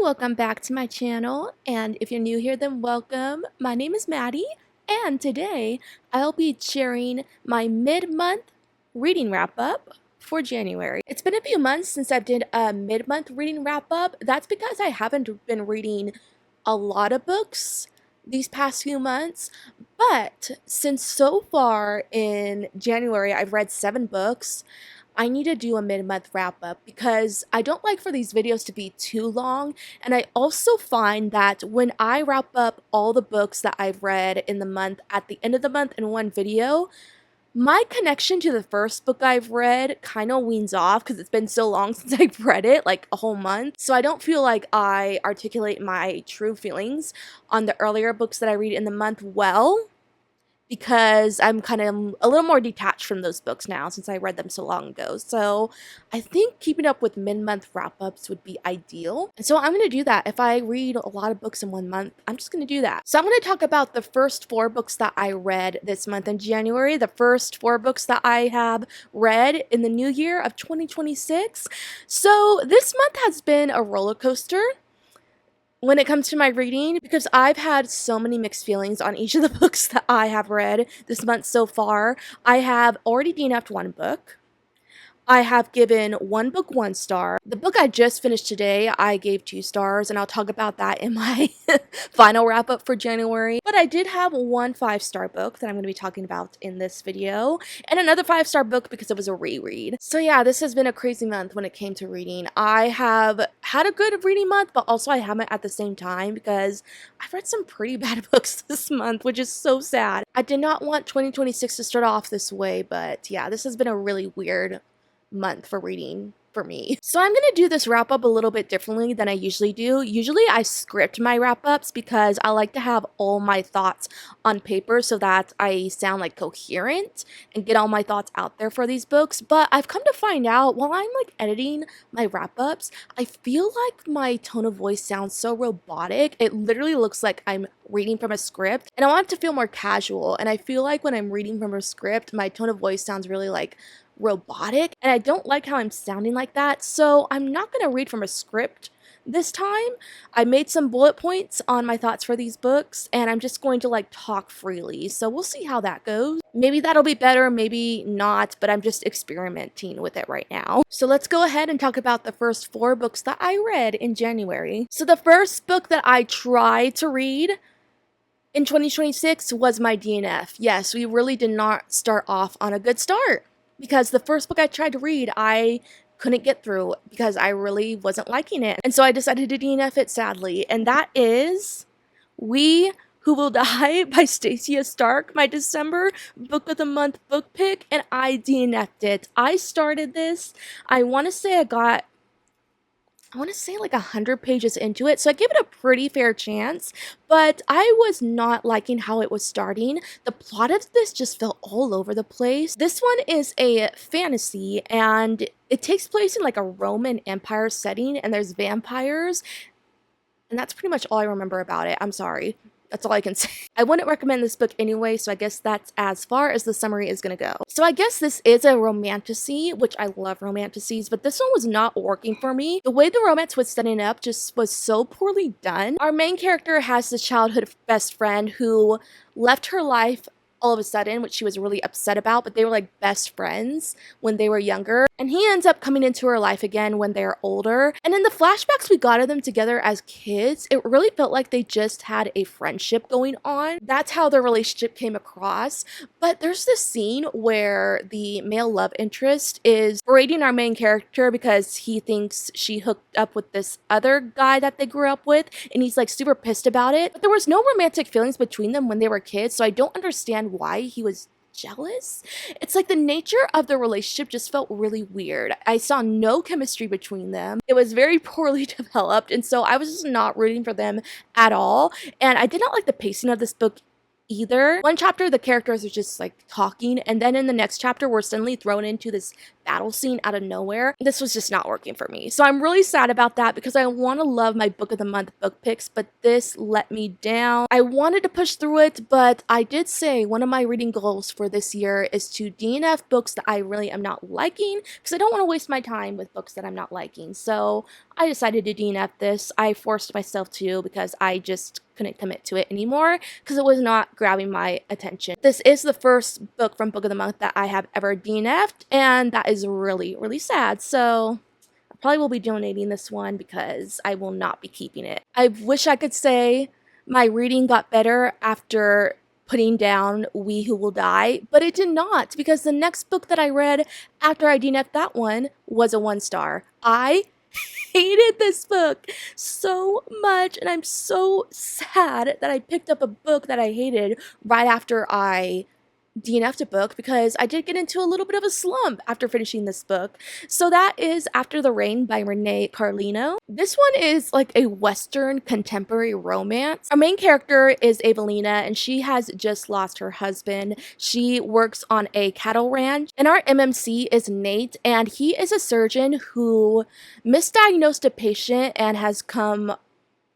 welcome back to my channel, and if you're new here, then welcome. My name is Maddie, and today I'll be sharing my mid-month reading wrap-up for January. It's been a few months since I've did a mid-month reading wrap-up. That's because I haven't been reading a lot of books these past few months, but since so far in January I've read 7 books, I need to do a mid-month wrap-up because I don't like for these videos to be too long, and I also find that when I wrap up all the books that I've read in the month at the end of the month in one video, my connection to the first book I've read kind of weans off because it's been so long since I've read it, like a whole month. So I don't feel like I articulate my true feelings on the earlier books that I read in the month well, because I'm kind of a little more detached from those books now since I read them so long ago. So I think keeping up with mid-month wrap-ups would be ideal. And so I'm going to do that. If I read a lot of books in one month, I'm just going to do that. So I'm going to talk about the first 4 books that I read this month in January, the first 4 books that I have read in the new year of 2026. So this month has been a roller coaster when it comes to my reading, because I've had so many mixed feelings on each of the books that I have read this month so far. I have already DNF'd 1 book. I have given 1 book 1 star. The book I just finished today, I gave 2 stars, and I'll talk about that in my final wrap-up for January. But I did have 1 5-star book that I'm going to be talking about in this video, and another 5-star book because it was a reread. So yeah, this has been a crazy month when it came to reading. I have had a good reading month, but also I haven't at the same time because I've read some pretty bad books this month, which is so sad. I did not want 2026 to start off this way, but yeah, this has been a really weird month for reading for me. So I'm going to do this wrap up a little bit differently than I usually do. Usually I script my wrap ups because I like to have all my thoughts on paper so that I sound like coherent and get all my thoughts out there for these books. But I've come to find out while I'm like editing my wrap ups, I feel like my tone of voice sounds so robotic. It literally looks like I'm reading from a script, and I want it to feel more casual. And I feel like when I'm reading from a script, my tone of voice sounds really like robotic, and I don't like how I'm sounding like that, so I'm not going to read from a script this time. I made some bullet points on my thoughts for these books, and I'm just going to like talk freely, so we'll see how that goes. Maybe that'll be better, maybe not, but I'm just experimenting with it right now. So let's go ahead and talk about the first 4 books that I read in January. So the first book that I tried to read in 2026 was my DNF. Yes, we really did not start off on a good start, because the first book I tried to read, I couldn't get through because I really wasn't liking it. And so I decided to DNF it, sadly. And that is We Who Will Die by Stacia Stark, my December book of the month book pick, and I DNF'd it. I started this, I want to say like 100 pages into it, so I gave it a pretty fair chance, but I was not liking how it was starting. The plot of this just felt all over the place. This one is a fantasy, and it takes place in like a Roman Empire setting, and there's vampires, and that's pretty much all I remember about it. I'm sorry. That's all I can say. I wouldn't recommend this book anyway, so I guess that's as far as the summary is gonna go. So I guess this is a romantasy, which I love romantasies, but this one was not working for me. The way the romance was setting up just was so poorly done. Our main character has this childhood best friend who left her life all of a sudden, which she was really upset about, but they were like best friends when they were younger. And he ends up coming into her life again when they're older. And in the flashbacks we got of them together as kids, it really felt like they just had a friendship going on. That's how their relationship came across. But there's this scene where the male love interest is berating our main character because he thinks she hooked up with this other guy that they grew up with, and he's like super pissed about it. But there was no romantic feelings between them when they were kids, so I don't understand why he was jealous. It's like the nature of the relationship just felt really weird. I saw no chemistry between them. It was very poorly developed, and so I was just not rooting for them at all. And I did not like the pacing of this book either. One chapter, the characters are just like talking, and then in the next chapter, we're suddenly thrown into this battle scene out of nowhere. This was just not working for me. So I'm really sad about that because I want to love my book of the month book picks, but this let me down. I wanted to push through it, but I did say one of my reading goals for this year is to DNF books that I really am not liking because I don't want to waste my time with books that I'm not liking. So I decided to DNF this. I forced myself to because I just couldn't commit to it anymore because it was not grabbing my attention. This is the first book from Book of the Month that I have ever DNF'd, and that is really, really sad. So I probably will be donating this one because I will not be keeping it. I wish I could say my reading got better after putting down We Who Will Die, but it did not because the next book that I read after I DNF'd that one was a 1-star. I hated this book so much, and I'm so sad that I picked up a book that I hated right after I DNF'd a book because I did get into a little bit of a slump after finishing this book. So that is After the Rain by Renee Carlino. This one is like a Western contemporary romance. Our main character is Evelina, and she has just lost her husband. She works on a cattle ranch, and our MMC is Nate, and he is a surgeon who misdiagnosed a patient and has come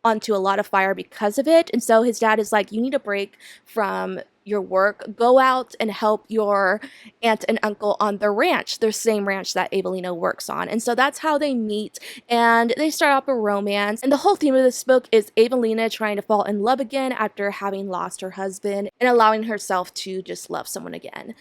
onto a lot of fire because of it. And so his dad is like, you need a break from your work, go out and help your aunt and uncle on the ranch, the same ranch that Evelina works on. And so that's how they meet, and they start off a romance. And the whole theme of this book is Evelina trying to fall in love again after having lost her husband and allowing herself to just love someone again.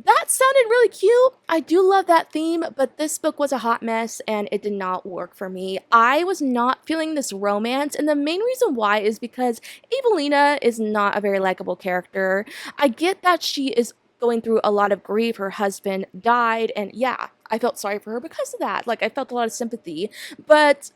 That sounded really cute. I do love that theme, but this book was a hot mess and it did not work for me. I was not feeling this romance, and the main reason why is because Evelina is not a very likable character. I get that she is going through a lot of grief. Her husband died, and yeah, I felt sorry for her because of that. Like, I felt a lot of sympathy, but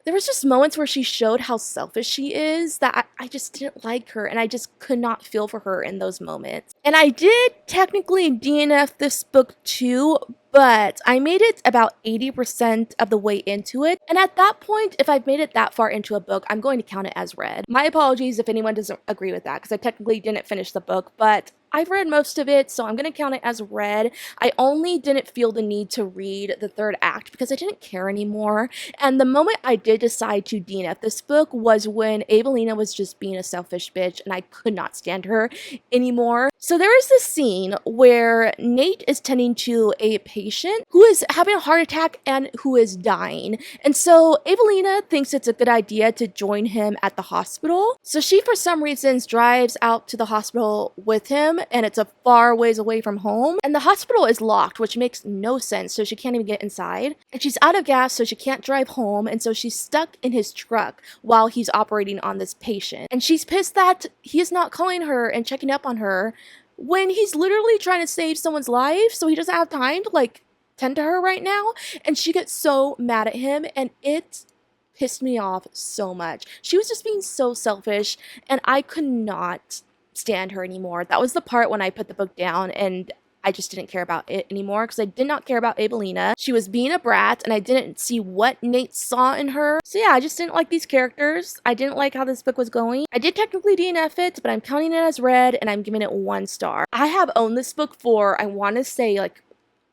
there was just moments where she showed how selfish she is that I just didn't like her, and I just could not feel for her in those moments. And I did technically DNF this book too, but I made it about 80% of the way into it. And at that point, if I've made it that far into a book, I'm going to count it as read. My apologies if anyone doesn't agree with that, because I technically didn't finish the book, but I've read most of it, so I'm going to count it as read. I only didn't feel the need to read the third act because I didn't care anymore. And the moment I did decide to DNF this book was when Evelina was just being a selfish bitch, and I could not stand her anymore. So there is this scene where Nate is tending to a patient who is having a heart attack and who is dying. And so Evelina thinks it's a good idea to join him at the hospital. So she, for some reasons, drives out to the hospital with him, and it's a far ways away from home. And the hospital is locked, which makes no sense, so she can't even get inside. And she's out of gas, so she can't drive home, and so she's stuck in his truck while he's operating on this patient. And she's pissed that he is not calling her and checking up on her when he's literally trying to save someone's life, so he doesn't have time to like tend to her right now. And she gets so mad at him, and it pissed me off so much. She was just being so selfish, and I could not stand her anymore. That was the part when I put the book down and I just didn't care about it anymore because I did not care about Evelina. She was being a brat, and I didn't see what Nate saw in her. So yeah, I just didn't like these characters. I didn't like how this book was going. I did technically DNF it, but I'm counting it as read, and I'm giving it 1 star. I have owned this book for, I want to say, like,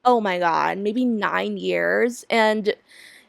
oh my god, maybe 9 years, and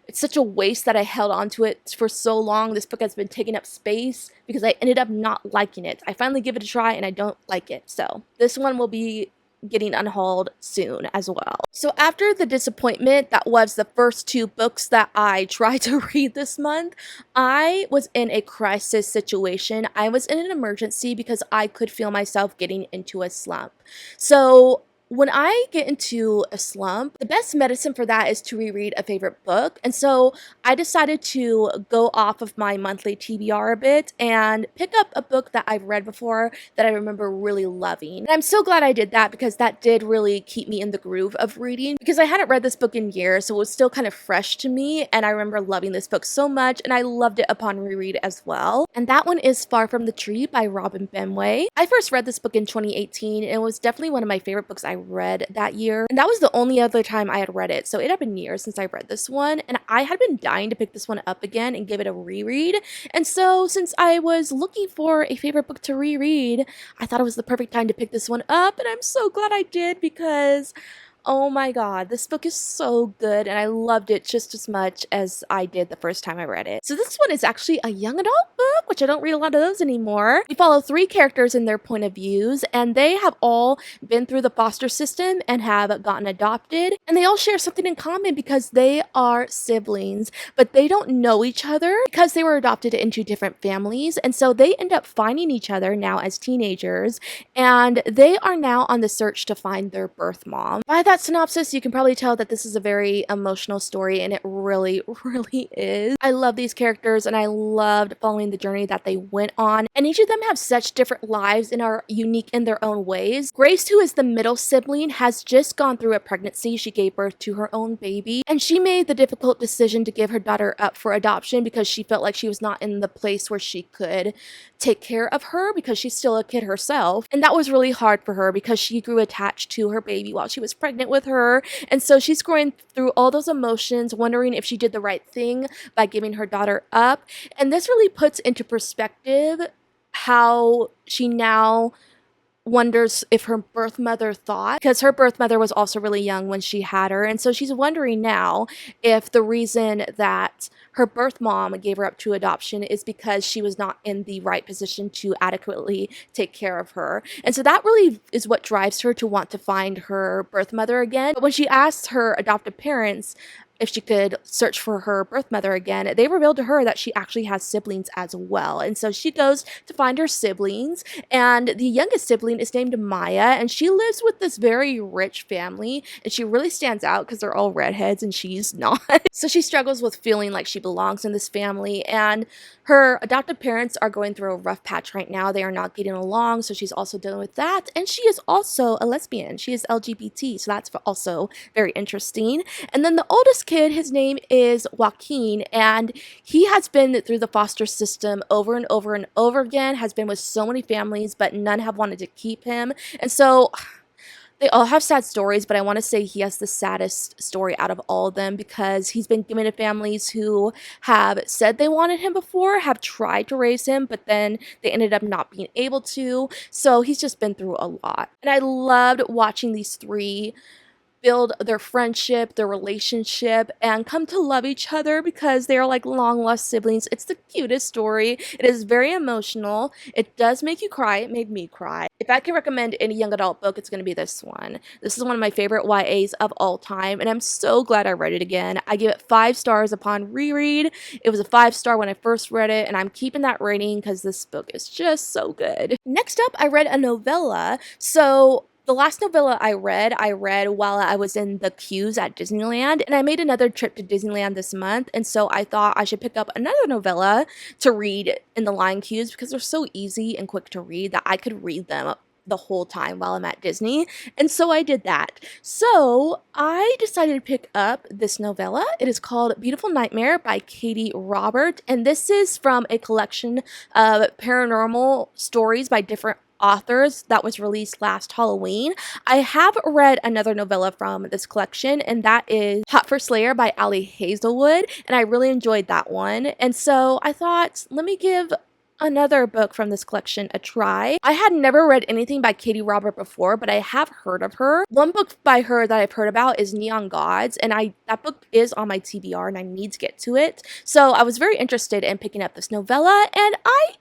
it's such a waste that I held on to it for so long. This book has been taking up space because I ended up not liking it. I finally give it a try, and I don't like it. So this one will be getting unhauled soon as well. So after the disappointment that was the first 2 books that I tried to read this month, I was in a crisis situation. I was in an emergency because I could feel myself getting into a slump. So when I get into a slump, the best medicine for that is to reread a favorite book. And so I decided to go off of my monthly TBR a bit and pick up a book that I've read before that I remember really loving. And I'm so glad I did that because that did really keep me in the groove of reading, because I hadn't read this book in years, so it was still kind of fresh to me. And I remember loving this book so much, and I loved it upon reread as well. And that one is Far From the Tree by Robin Benway. I first read this book in 2018, and it was definitely one of my favorite books I read that year, and that was the only other time I had read it. So it had been years since I read this one, and I had been dying to pick this one up again and give it a reread. And so since I was looking for a favorite book to reread, I thought it was the perfect time to pick this one up, and I'm so glad I did because oh my god, this book is so good, and I loved it just as much as I did the first time I read it. So this one is actually a young adult book, which I don't read a lot of those anymore. We follow 3 characters in their point of views, and they have all been through the foster system and have gotten adopted, and they all share something in common because they are siblings, but they don't know each other because they were adopted into different families, and so they end up finding each other now as teenagers, and they are now on the search to find their birth mom. By that synopsis, you can probably tell that this is a very emotional story, and it really, really is. I love these characters, and I loved following the journey that they went on, and each of them have such different lives and are unique in their own ways. Grace, who is the middle sibling, has just gone through a pregnancy. She gave birth to her own baby, and she made the difficult decision to give her daughter up for adoption because she felt like she was not in the place where she could take care of her because she's still a kid herself, and that was really hard for her because she grew attached to her baby while she was pregnant with her, and so she's going through all those emotions, wondering if she did the right thing by giving her daughter up. And this really puts into perspective how she now wonders if her birth mother thought, because her birth mother was also really young when she had her, and so she's wondering now if the reason that her birth mom gave her up to adoption is because she was not in the right position to adequately take care of her. And so that really is what drives her to want to find her birth mother again. But when she asks her adoptive parents if she could search for her birth mother again, they revealed to her that she actually has siblings as well. And so she goes to find her siblings, and the youngest sibling is named Maya, and she lives with this very rich family, and she really stands out because they're all redheads and she's not. So she struggles with feeling like she belongs in this family, and her adoptive parents are going through a rough patch right now. They are not getting along, so she's also dealing with that. And she is also a lesbian. She is LGBT, so that's also very interesting. And then the oldest kid, his name is Joaquin, and he has been through the foster system over and over and over again, has been with so many families, but none have wanted to keep him. And so they all have sad stories, but I want to say he has the saddest story out of all of them because he's been given to families who have said they wanted him before, have tried to raise him, but then they ended up not being able to. So he's just been through a lot. And I loved watching these 3 build their friendship, their relationship, and come to love each other because they are like long-lost siblings. It's the cutest story. It is very emotional. It does make you cry. It made me cry. If I can recommend any young adult book, it's going to be this one. This is one of my favorite YAs of all time, and I'm so glad I read it again. I give it 5 stars upon reread. It was a 5-star when I first read it, and I'm keeping that rating because this book is just so good. Next up, I read a novella. So the last novella I read while I was in the queues at Disneyland, and I made another trip to Disneyland this month, and so I thought I should pick up another novella to read in the line queues because they're so easy and quick to read that I could read them the whole time while I'm at Disney, and so I did that. So I decided to pick up this novella. It is called Beautiful Nightmare by Katie Robert, and this is from a collection of paranormal stories by different authors that was released last Halloween. I have read another novella from this collection, and that is Hot for Slayer by Ali Hazelwood, and I really enjoyed that one. And so I thought, let me give another book from this collection a try. I had never read anything by Katie Robert before, but I have heard of her. One book by her that I've heard about is Neon Gods, and that book is on my TBR and I need to get to it. So I was very interested in picking up this novella, and I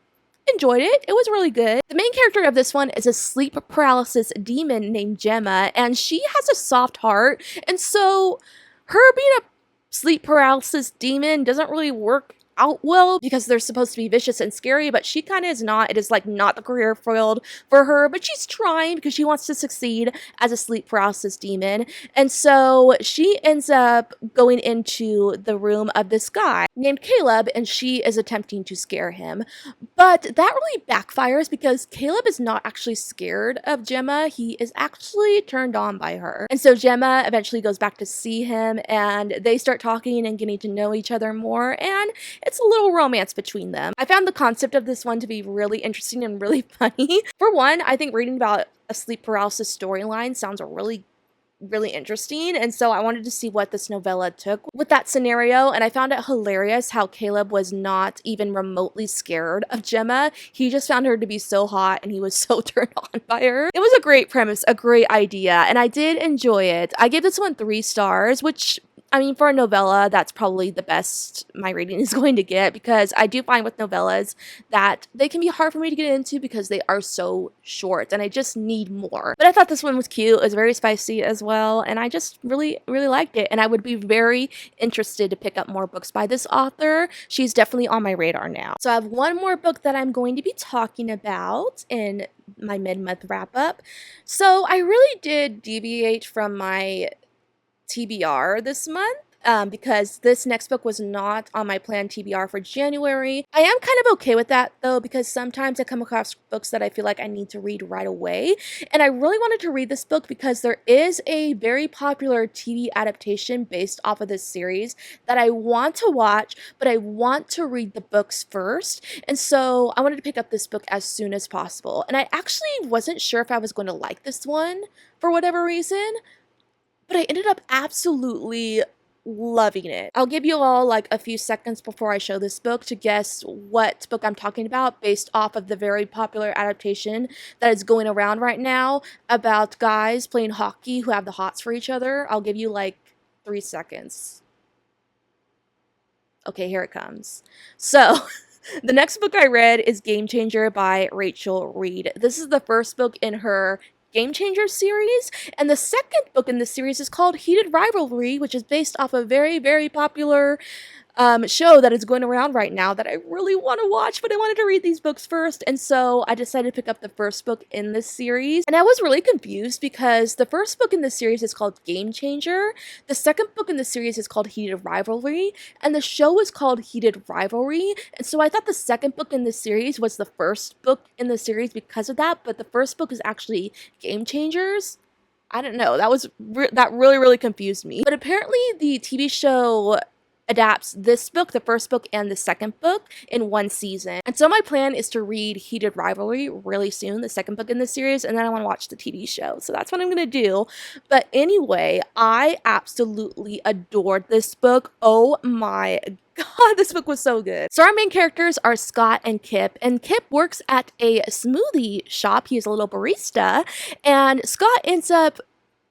enjoyed it. It was really good. The main character of this one is a sleep paralysis demon named Gemma, and she has a soft heart, and so her being a sleep paralysis demon doesn't really work out well because they're supposed to be vicious and scary, but she kind of is not. It is like not the career field for her, but she's trying because she wants to succeed as a sleep paralysis demon. And so she ends up going into the room of this guy named Caleb, and she is attempting to scare him. But that really backfires because Caleb is not actually scared of Gemma. He is actually turned on by her. And so Gemma eventually goes back to see him, and they start talking and getting to know each other more, and it's a little romance between them. I found the concept of this one to be really interesting and really funny. For one, I think reading about a sleep paralysis storyline sounds really interesting, and so I wanted to see what this novella took with that scenario, and I found it hilarious how Caleb was not even remotely scared of Gemma. He just found her to be so hot, and he was so turned on by her. It was a great premise, a great idea, and I did enjoy it. I gave this one 3 stars, which, I mean, for a novella, that's probably the best my rating is going to get, because I do find with novellas that they can be hard for me to get into because they are so short and I just need more. But I thought this one was cute. It was very spicy as well, and I just really liked it, and I would be very interested to pick up more books by this author. She's definitely on my radar now. So I have one more book that I'm going to be talking about in my mid-month wrap-up. So I really did deviate from my TBR this month because this next book was not on my planned TBR for January. I am kind of okay with that though, because sometimes I come across books that I feel like I need to read right away, and I really wanted to read this book because there is a very popular TV adaptation based off of this series that I want to watch, but I want to read the books first, and so I wanted to pick up this book as soon as possible. And I actually wasn't sure if I was going to like this one for whatever reason, but I ended up absolutely loving it. I'll give you all like a few seconds before I show this book to guess what book I'm talking about based off of the very popular adaptation that is going around right now about guys playing hockey who have the hots for each other. I'll give you like 3 seconds. Okay, here it comes. So the next book I read is Game Changer by Rachel Reed. This is the first book in her Game Changer series, and the second book in this series is called Heated Rivalry, which is based off a very popular show that is going around right now that I really want to watch, but I wanted to read these books first, and so I decided to pick up the first book in this series. And I was really confused because the first book in the series is called Game Changer, the second book in the series is called Heated Rivalry, and the show is called Heated Rivalry, and so I thought the second book in the series was the first book in the series because of that, but the first book is actually Game Changers. I don't know, that really confused me. But apparently the TV show adapts this book, the first book and the second book, in one season. And so my plan is to read Heated Rivalry really soon, the second book in the series, and then I want to watch the TV show. So that's what I'm going to do. But anyway, I absolutely adored this book. Oh my God, this book was so good. So our main characters are Scott and Kip works at a smoothie shop. He is a little barista, and Scott ends up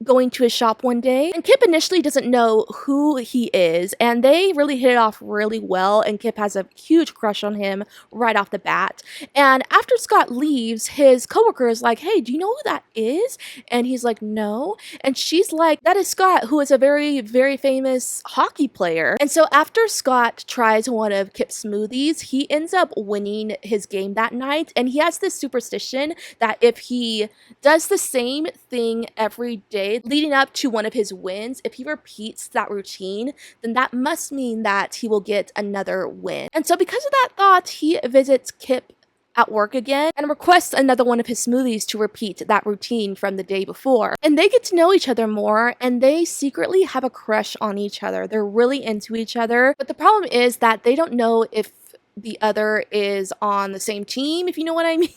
going to his shop one day, and Kip initially doesn't know who he is, and they really hit it off really well, and Kip has a huge crush on him right off the bat. And after Scott leaves, his coworker is like, "Hey, do you know who that is?" And he's like, "No." And she's like, "That is Scott, who is a very famous hockey player." And so after Scott tries one of Kip's smoothies, he ends up winning his game that night, and he has this superstition that if he does the same thing every day leading up to one of his wins, if he repeats that routine, then that must mean that he will get another win. And so because of that thought, he visits Kip at work again and requests another one of his smoothies to repeat that routine from the day before. And they get to know each other more, and they secretly have a crush on each other. They're really into each other, but the problem is that they don't know if the other is on the same team, if you know what I mean.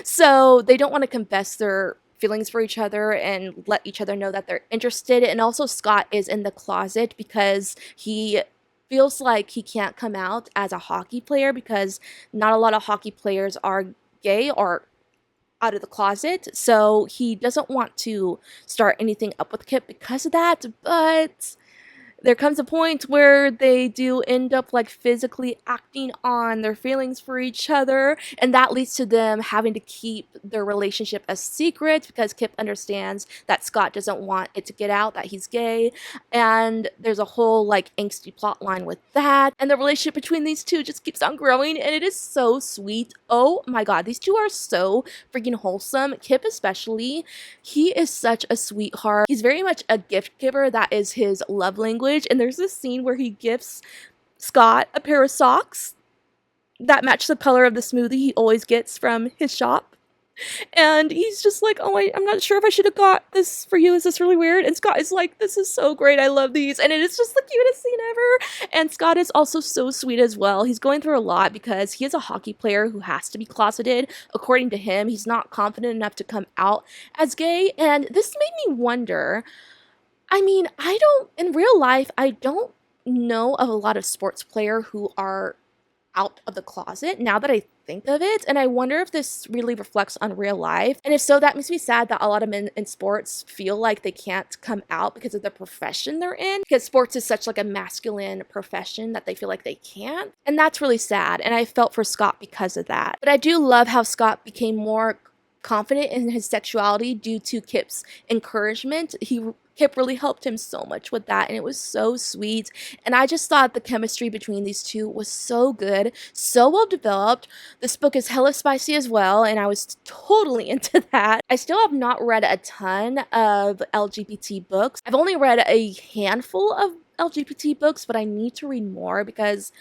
So they don't want to confess their feelings for each other and let each other know that they're interested. And also Scott is in the closet because he feels like he can't come out as a hockey player because not a lot of hockey players are gay or out of the closet. So he doesn't want to start anything up with Kip because of that, but there comes a point where they do end up like physically acting on their feelings for each other, and that leads to them having to keep their relationship a secret because Kip understands that Scott doesn't want it to get out that he's gay, and there's a whole like angsty plot line with that, and the relationship between these two just keeps on growing, and it is so sweet. Oh my God, these two are so freaking wholesome. Kip especially, he is such a sweetheart. He's very much a gift giver. That is his love language. And there's this scene where he gifts Scott a pair of socks that match the color of the smoothie he always gets from his shop. And he's just like, "Oh, I'm not sure if I should have got this for you. Is this really weird?" And Scott is like, "This is so great. I love these." And it is just the cutest scene ever. And Scott is also so sweet as well. He's going through a lot because he is a hockey player who has to be closeted. According to him, he's not confident enough to come out as gay. And this made me wonder, I mean, in real life, I don't know of a lot of sports player who are out of the closet now that I think of it. And I wonder if this really reflects on real life. And if so, that makes me sad that a lot of men in sports feel like they can't come out because of the profession they're in. Because sports is such like a masculine profession that they feel like they can't. And that's really sad. And I felt for Scott because of that. But I do love how Scott became more confident in his sexuality due to Kip's encouragement. Kip really helped him so much with that, and it was so sweet. And I just thought the chemistry between these two was so good, so well developed. This book is hella spicy as well, and I was totally into that. I still have not read a ton of LGBT books. I've only read a handful of LGBT books, but I need to read more because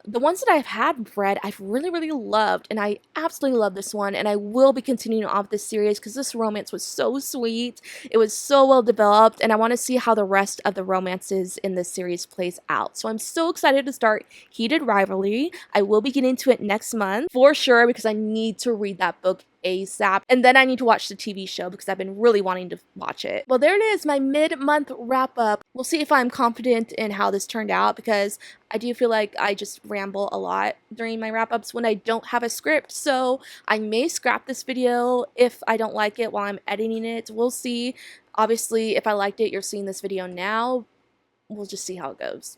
the ones that I've had read, I've really, really loved, and I absolutely love this one, and I will be continuing on with this series because this romance was so sweet. It was so well developed, and I want to see how the rest of the romances in this series plays out. So I'm so excited to start Heated Rivalry. I will be getting into it next month for sure because I need to read that book ASAP. And then I need to watch the TV show because I've been really wanting to watch it. Well, there it is, my mid-month wrap up. We'll see if I'm confident in how this turned out because I do feel like I just ramble a lot during my wrap-ups when I don't have a script. So I may scrap this video if I don't like it while I'm editing it. We'll see. Obviously, if I liked it, you're seeing this video now. We'll just see how it goes.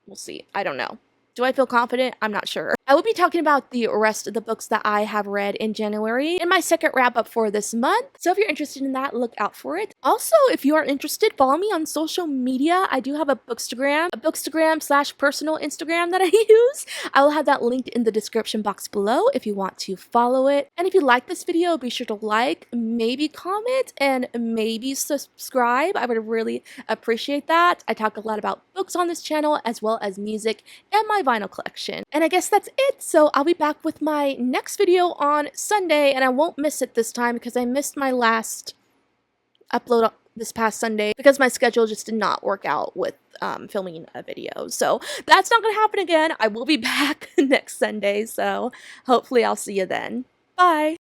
We'll see. I don't know. Do I feel confident? I'm not sure. I will be talking about the rest of the books that I have read in January in my second wrap up for this month. So if you're interested in that, look out for it. Also, if you are interested, follow me on social media. I do have a bookstagram / personal Instagram that I use. I will have that linked in the description box below if you want to follow it. And if you like this video, be sure to like, maybe comment, and maybe subscribe. I would really appreciate that. I talk a lot about books on this channel as well as music and my vinyl collection. And I guess that's it. So I'll be back with my next video on Sunday, and I won't miss it this time because I missed my last upload this past Sunday because my schedule just did not work out with filming a video. So that's not going to happen again. I will be back next Sunday, so hopefully I'll see you then. Bye!